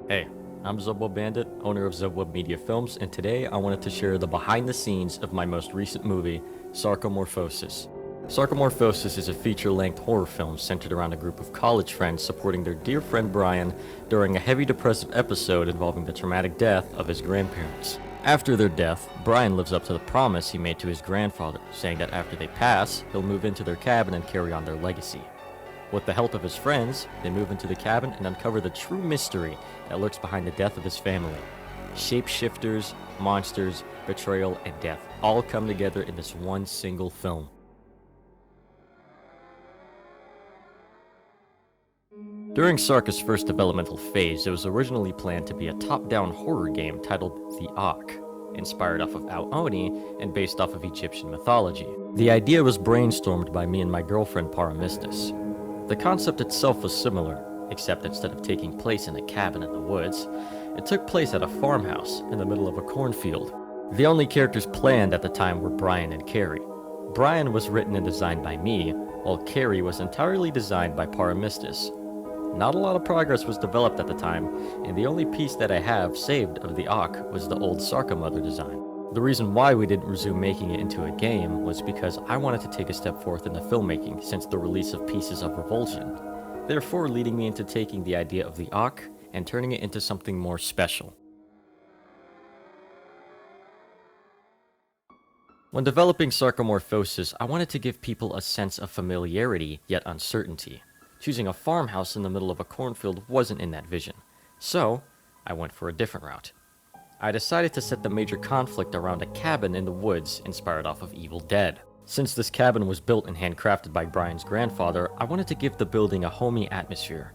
Hey, I'm ZubWubBandit, owner of ZubWubMedia Films, and today I wanted to share the behind the scenes of my most recent movie, Sárkamorphosis. Sárkamorphosis is a feature-length horror film centered around a group of college friends supporting their dear friend Bryan during a heavy depressive episode involving the traumatic death of his grandparents. After their death, Bryan lives up to the promise he made to his grandfather, saying that after they pass, he'll move into their cabin and carry on their legacy. With the help of his friends, they move into the cabin and uncover the true mystery that lurks behind the death of his family. Shapeshifters, monsters, betrayal, and death all come together in this one single film. During Sárka's first developmental phase, it was originally planned to be a top-down horror game titled The Auk, inspired off of Al-Oni and based off of Egyptian mythology. The idea was brainstormed by me and my girlfriend Paramistis. The concept itself was similar, except instead of taking place in a cabin in the woods, it took place at a farmhouse in the middle of a cornfield. The only characters planned at the time were Bryan and Carrie. Bryan was written and designed by me, while Carrie was entirely designed by Paramistis. Not a lot of progress was developed at the time, and the only piece that I have saved of the Auk was the old Sárka mother design. The reason why we didn't resume making it into a game was because I wanted to take a step forth in the filmmaking since the release of Pieces of Revulsion, therefore leading me into taking the idea of the Auk and turning it into something more special. When developing Sárkamorphosis, I wanted to give people a sense of familiarity yet uncertainty. Choosing a farmhouse in the middle of a cornfield wasn't in that vision, so I went for a different route. I decided to set the major conflict around a cabin in the woods inspired off of Evil Dead. Since this cabin was built and handcrafted by Bryan's grandfather, I wanted to give the building a homey atmosphere.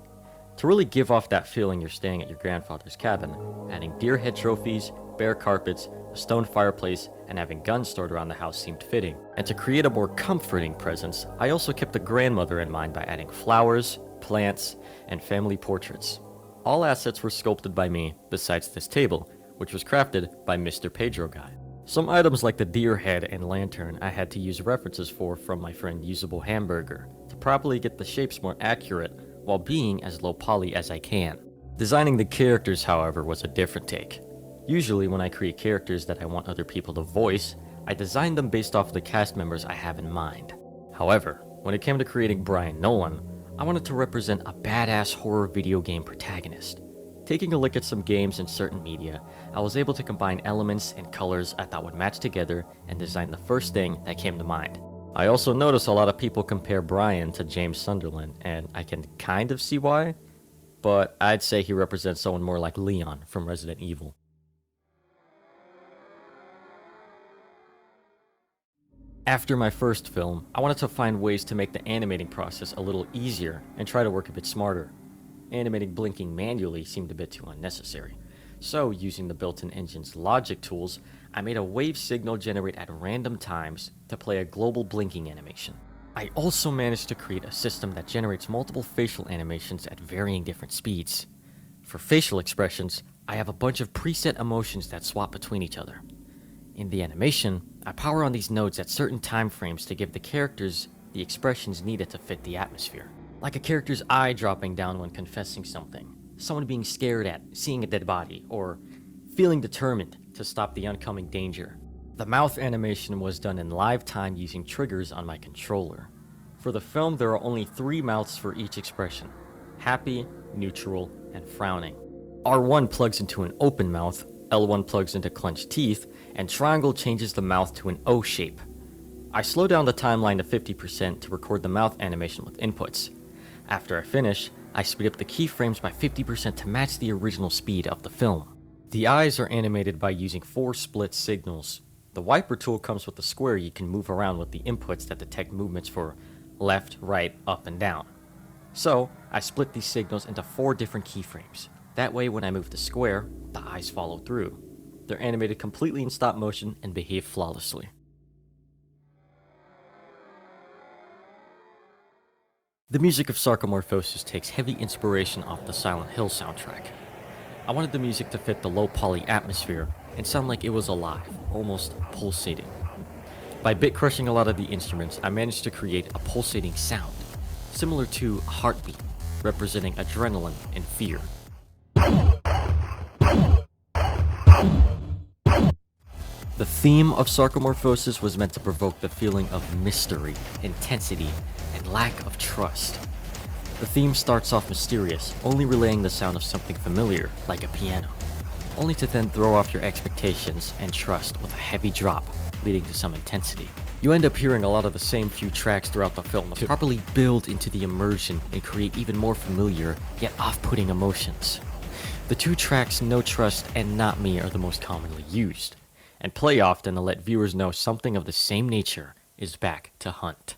To really give off that feeling you're staying at your grandfather's cabin, adding deer head trophies, bare carpets, a stone fireplace, and having guns stored around the house seemed fitting. And to create a more comforting presence, I also kept the grandmother in mind by adding flowers, plants, and family portraits. All assets were sculpted by me, besides this table, which was crafted by Mr. Pedro Guy. Some items like the deer head and lantern I had to use references for from my friend Usable Hamburger to properly get the shapes more accurate while being as low poly as I can. Designing the characters, however, was a different take. Usually when I create characters that I want other people to voice, I design them based off the cast members I have in mind. However, when it came to creating Bryan Nolan, I wanted to represent a badass horror video game protagonist. Taking a look at some games and certain media, I was able to combine elements and colors I thought would match together and design the first thing that came to mind. I also noticed a lot of people compare Bryan to James Sunderland, and I can kind of see why, but I'd say he represents someone more like Leon from Resident Evil. After my first film, I wanted to find ways to make the animating process a little easier and try to work a bit smarter. Animating blinking manually seemed a bit too unnecessary. So, using the built-in engine's logic tools, I made a wave signal generate at random times to play a global blinking animation. I also managed to create a system that generates multiple facial animations at varying different speeds. For facial expressions, I have a bunch of preset emotions that swap between each other. In the animation, I power on these nodes at certain time frames to give the characters the expressions needed to fit the atmosphere. Like a character's eye dropping down when confessing something, someone being scared at seeing a dead body, or feeling determined to stop the oncoming danger. The mouth animation was done in live time using triggers on my controller. For the film, there are only 3 mouths for each expression: happy, neutral, and frowning. R1 plugs into an open mouth, L1 plugs into clenched teeth, and triangle changes the mouth to an O shape. I slow down the timeline to 50% to record the mouth animation with inputs. After I finish, I speed up the keyframes by 50% to match the original speed of the film. The eyes are animated by using 4 split signals. The wiper tool comes with a square you can move around with the inputs that detect movements for left, right, up, and down. So, I split these signals into 4 different keyframes. That way when I move the square, the eyes follow through. They're animated completely in stop motion and behave flawlessly. The music of Sárkamorphosis takes heavy inspiration off the Silent Hill soundtrack. I wanted the music to fit the low poly atmosphere and sound like it was alive, almost pulsating. By bit crushing a lot of the instruments, I managed to create a pulsating sound, similar to a heartbeat, representing adrenaline and fear. The theme of Sárkamorphosis was meant to provoke the feeling of mystery, intensity, and lack of trust. The theme starts off mysterious, only relaying the sound of something familiar, like a piano, only to then throw off your expectations and trust with a heavy drop, leading to some intensity. You end up hearing a lot of the same few tracks throughout the film to properly build into the immersion and create even more familiar, yet off-putting emotions. The two tracks No Trust and Not Me are the most commonly used, and play often to let viewers know something of the same nature is back to hunt.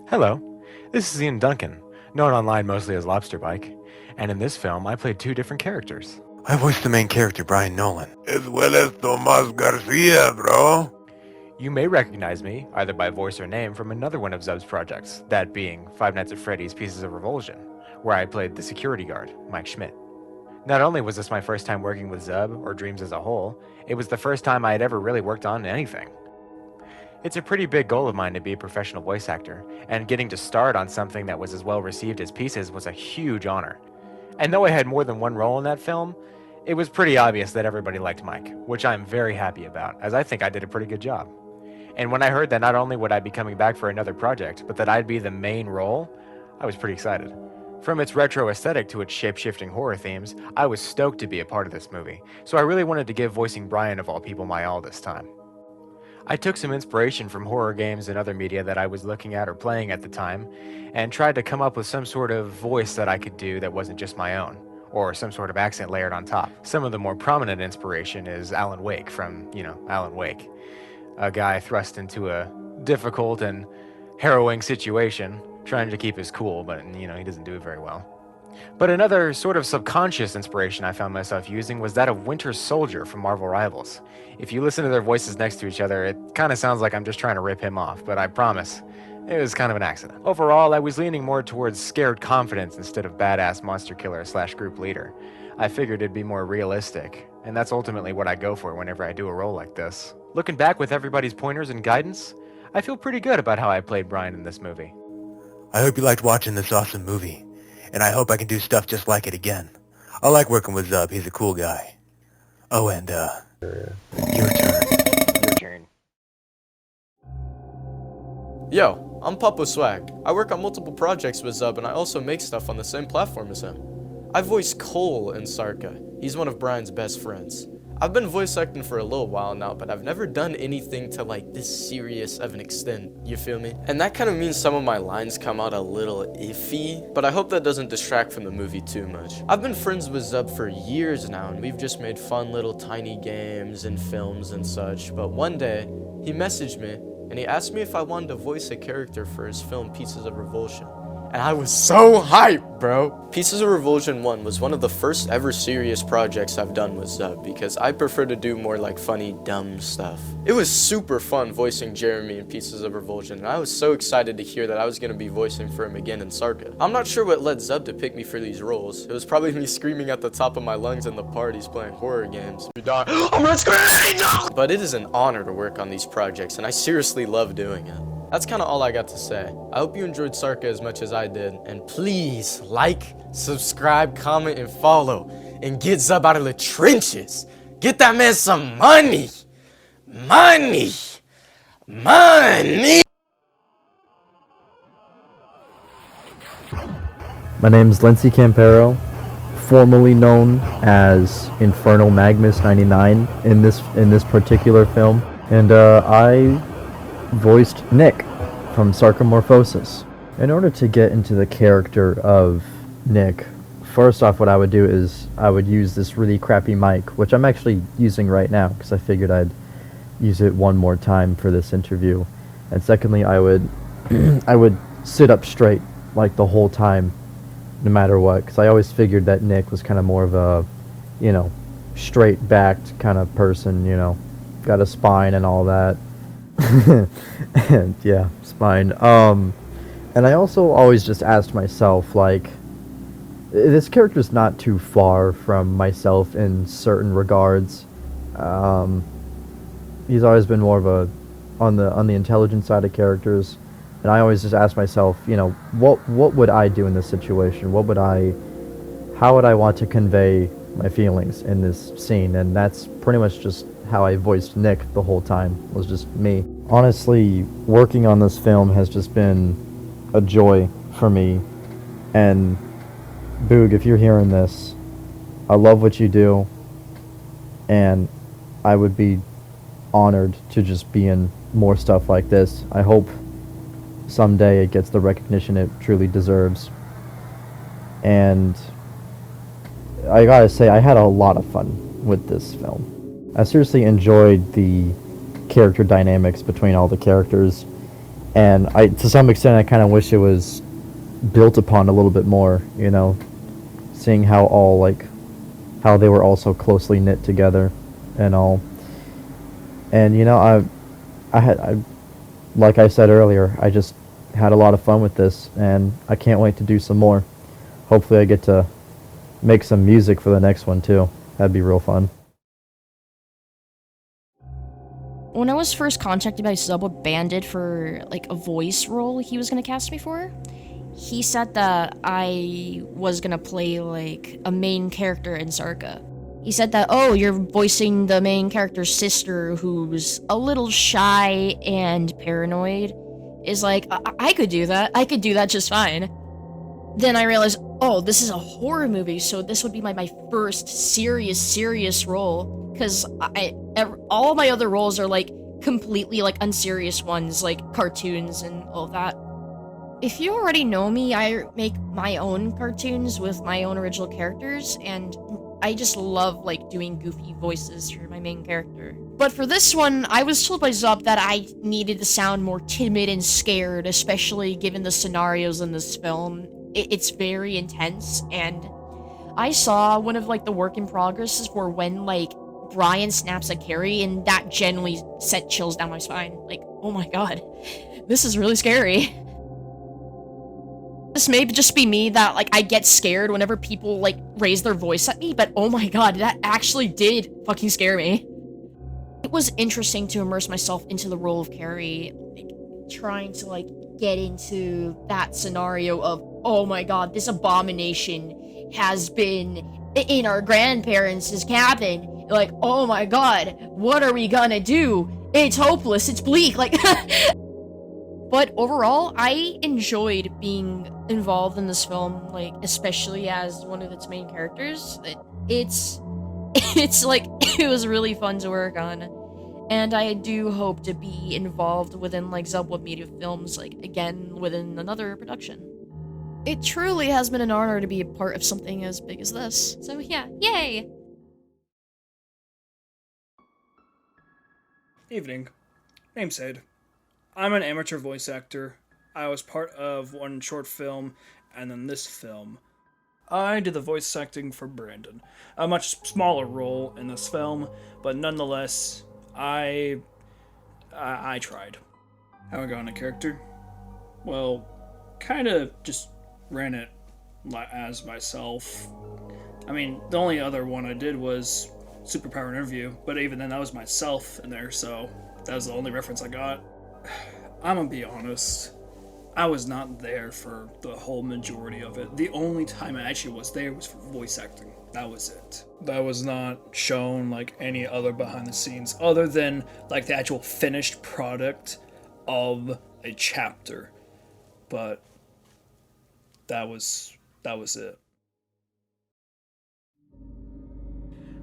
Hello, this is Ian Duncan, known online mostly as Lobsterbike, and in this film I played two different characters. I voiced the main character, Bryan Nolan. As well as Tomás Garcia, bro. You may recognize me, either by voice or name, from another one of Zub's projects, that being Five Nights at Freddy's Pieces of Revulsion, where I played the security guard, Mike Schmidt. Not only was this my first time working with Zub, or Dreams as a whole, it was the first time I had ever really worked on anything. It's a pretty big goal of mine to be a professional voice actor, and getting to start on something that was as well received as Pieces was a huge honor. And though I had more than one role in that film, it was pretty obvious that everybody liked Mike, which I'm very happy about, as I think I did a pretty good job. And when I heard that not only would I be coming back for another project, but that I'd be the main role, I was pretty excited. From its retro aesthetic to its shape-shifting horror themes, I was stoked to be a part of this movie, so I really wanted to give voicing Bryan of all people my all this time. I took some inspiration from horror games and other media that I was looking at or playing at the time, and tried to come up with some sort of voice that I could do that wasn't just my own, or some sort of accent layered on top. Some of the more prominent inspiration is Alan Wake from, Alan Wake. A guy thrust into a difficult and harrowing situation, trying to keep his cool, but, he doesn't do it very well. But another sort of subconscious inspiration I found myself using was that of Winter Soldier from Marvel Rivals. If you listen to their voices next to each other, it kind of sounds like I'm just trying to rip him off, but I promise, it was kind of an accident. Overall, I was leaning more towards scared confidence instead of badass monster killer / group leader. I figured it'd be more realistic, and that's ultimately what I go for whenever I do a role like this. Looking back with everybody's pointers and guidance, I feel pretty good about how I played Bryan in this movie. I hope you liked watching this awesome movie, and I hope I can do stuff just like it again. I like working with Zub, he's a cool guy. Oh, and, your turn. Your turn. Yo, I'm Papa Swag. I work on multiple projects with Zub, and I also make stuff on the same platform as him. I voice Cole in Sarka. He's one of Bryan's best friends. I've been voice acting for a little while now, but I've never done anything to this serious of an extent, you feel me? And that kind of means some of my lines come out a little iffy, but I hope that doesn't distract from the movie too much. I've been friends with Zub for years now, and we've just made fun little tiny games and films and such, but one day, he messaged me, and he asked me if I wanted to voice a character for his film Pieces of Revulsion. And I was so hyped, bro. Pieces of Revulsion 1 was one of the first ever serious projects I've done with Zub because I prefer to do more funny, dumb stuff. It was super fun voicing Jeremy in Pieces of Revulsion, and I was so excited to hear that I was going to be voicing for him again in Sarka. I'm not sure what led Zub to pick me for these roles. It was probably me screaming at the top of my lungs in the parties playing horror games. I'm not screaming! But it is an honor to work on these projects, and I seriously love doing it. That's kind of all I got to say. I hope you enjoyed Sarka as much as I did, and please like, subscribe, comment, and follow, and get Zub out of the trenches. Get that man some money! Money! Money! My name is Lindsay Campero, formerly known as Infernal Magnus 99 in this particular film, and I voiced Nick from Sárkamorphosis. In order to get into the character of Nick, first off what I would do is I would use this really crappy mic, which I'm actually using right now because I figured I'd use it one more time for this interview. And secondly, I would I would sit up straight the whole time, no matter what, because I always figured that Nick was kind of more of a, straight-backed kind of person, got a spine and all that. And yeah, spine. And I also always just asked myself, this character's not too far from myself in certain regards. He's always been more of a on the intelligent side of characters, and I always just ask myself, what would I do in this situation? how would I want to convey my feelings in this scene? And that's pretty much just how I voiced Nick the whole time, was just me. Honestly, working on this film has just been a joy for me. And Boog, if you're hearing this, I love what you do, and I would be honored to just be in more stuff like this. I hope someday it gets the recognition it truly deserves. And I gotta say, I had a lot of fun with this film. I seriously enjoyed the character dynamics between all the characters, and to some extent, I kind of wish it was built upon a little bit more, you know, seeing how how they were all so closely knit together and all. And, you know, I like I said earlier, I just had a lot of fun with this, and I can't wait to do some more. Hopefully I get to make some music for the next one too. That'd be real fun. When I was first contacted by ZubWubBandit for like a voice role he was gonna cast me for, he said that I was gonna play like a main character in Sarka. He said that, oh, you're voicing the main character's sister who's a little shy and paranoid. Is like, I could do that. I could do that just fine. Then I realized, oh, this is a horror movie, so this would be my first serious role. Because all of my other roles are like completely like unserious ones, like cartoons and all of that. If you already know me, I make my own cartoons with my own original characters, and I just love like doing goofy voices for my main character. But for this one, I was told by Zub that I needed to sound more timid and scared, especially given the scenarios in this film. It's very intense, and I saw one of like the work in progresses for when like Bryan snaps at Carrie, and that genuinely sent chills down my spine. Like, oh my god, this is really scary. This may just be me that like I get scared whenever people like raise their voice at me, but oh my god, that actually did fucking scare me. It was interesting to immerse myself into the role of Carrie, like, trying to like get into that scenario of, oh my god, this abomination has been in our grandparents' cabin. Like, oh my god, what are we gonna do? It's hopeless, it's bleak, like... But overall, I enjoyed being involved in this film, like, especially as one of its main characters. It's like, it was really fun to work on. And I do hope to be involved within, like, ZubWubMedia films, like, again, within another production. It truly has been an honor to be a part of something as big as this. So yeah, yay! Evening. Name's Sid. I'm an amateur voice actor. I was part of one short film, and then this film. I did the voice acting for Brandon. A much smaller role in this film, but nonetheless, I tried. How I got on a character? Well, kinda just ran it as myself. I mean, the only other one I did was Superpower Interview, but even then that was myself in there, so that was the only reference I got. I'm gonna be honest, I was not there for the whole majority of it. The only time I actually was there was for voice acting. That was it. That was not shown like any other behind the scenes other than like the actual finished product of a chapter. But that was it.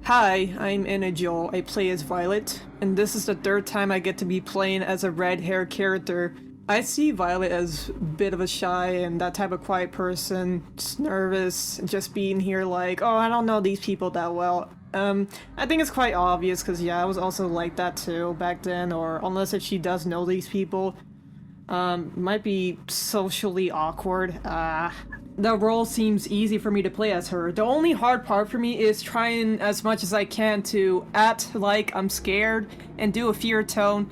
Hi, I'm inejyl. I play as Violet, and this is the third time I get to be playing as a red-haired character. I see Violet as a bit of a shy and that type of quiet person, just nervous, just being here like, oh, I don't know these people that well. I think it's quite obvious, because yeah, I was also like that too back then, or unless if she does know these people. Might be socially awkward. The role seems easy for me to play as her. The only hard part for me is trying as much as I can to act like I'm scared and do a fear tone.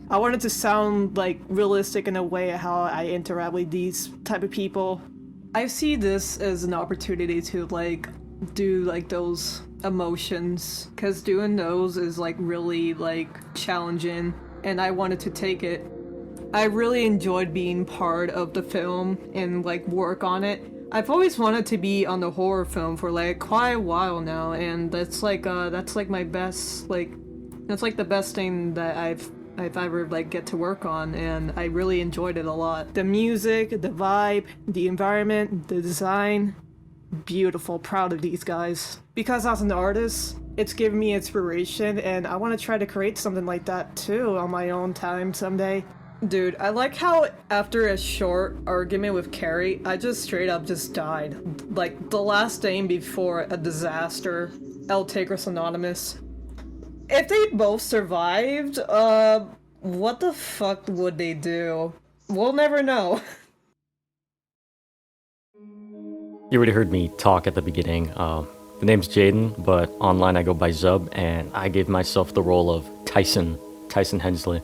I want it to sound like realistic in a way how I interact with these type of people. I see this as an opportunity to like do like those emotions, because doing those is like really like challenging, and I wanted to take it. I really enjoyed being part of the film and like work on it. I've always wanted to be on the horror film for like quite a while now, and that's like my best that's like the best thing that I've ever like get to work on, and I really enjoyed it a lot. The music, the vibe, the environment, the design, beautiful. Proud of these guys. Because as an artist, it's given me inspiration, and I want to try to create something like that too on my own time someday. Dude, I like how after a short argument with Carrie, I just straight up just died. Like, the last day before a disaster. El Tigris Anonymous. If they both survived, what the fuck would they do? We'll never know. You already heard me talk at the beginning. The name's Jaden, but online I go by Zub, and I gave myself the role of Tyson Hensley.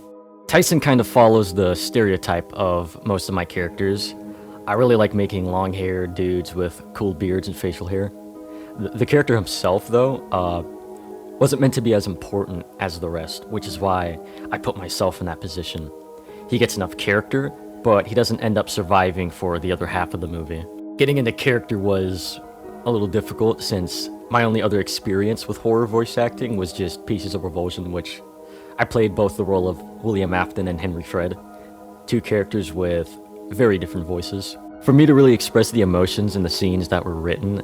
Tyson kind of follows the stereotype of most of my characters. I really like making long-haired dudes with cool beards and facial hair. The character himself, though, wasn't meant to be as important as the rest, which is why I put myself in that position. He gets enough character, but he doesn't end up surviving for the other half of the movie. Getting into character was a little difficult since my only other experience with horror voice acting was just Pieces of Revulsion, which I played both the role of William Afton and Henry Fred, two characters with very different voices. For me to really express the emotions in the scenes that were written,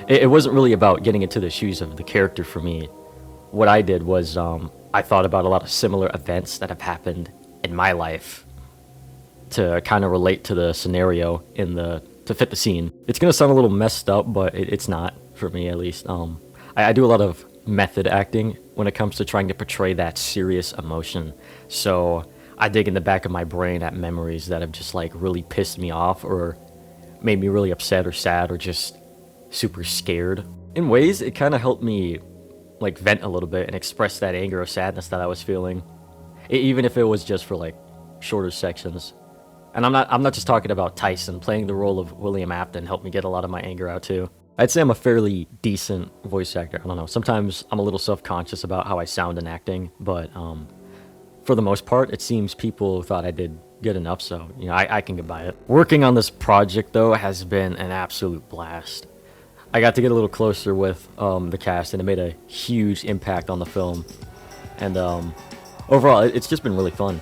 it wasn't really about getting into the shoes of the character for me. What I did was I thought about a lot of similar events that have happened in my life to kind of relate to the scenario to fit the scene. It's gonna sound a little messed up, but it's not, for me at least. I do a lot of method acting when it comes to trying to portray that serious emotion. So I dig in the back of my brain at memories that have just like really pissed me off or made me really upset or sad or just super scared. In ways, it kind of helped me like vent a little bit and express that anger or sadness that I was feeling, even if it was just for like shorter sections. And I'm not just talking about Tyson. Playing the role of William Afton helped me get a lot of my anger out too. I'd say I'm a fairly decent voice actor. I don't know. Sometimes I'm a little self-conscious about how I sound in acting, but for the most part, it seems people thought I did good enough, so you know I can get by it. Working on this project though has been an absolute blast. I got to get a little closer with the cast, and it made a huge impact on the film. And overall, it's just been really fun.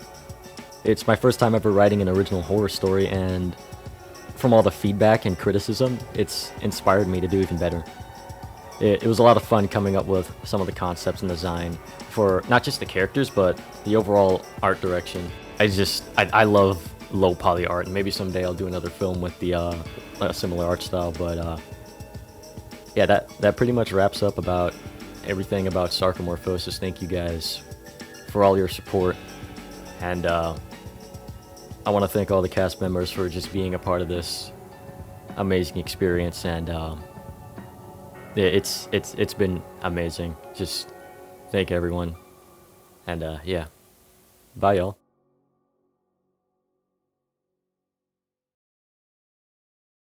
It's my first time ever writing an original horror story, and from all the feedback and criticism, it's inspired me to do even better. It was a lot of fun coming up with some of the concepts and design for not just the characters, but the overall art direction. I love low poly art, and maybe someday I'll do another film with the a similar art style, but yeah, that pretty much wraps up about everything about Sárkamorphosis. Thank you guys for all your support, and I want to thank all the cast members for just being a part of this amazing experience, and it's been amazing. Just thank everyone, and yeah, bye y'all.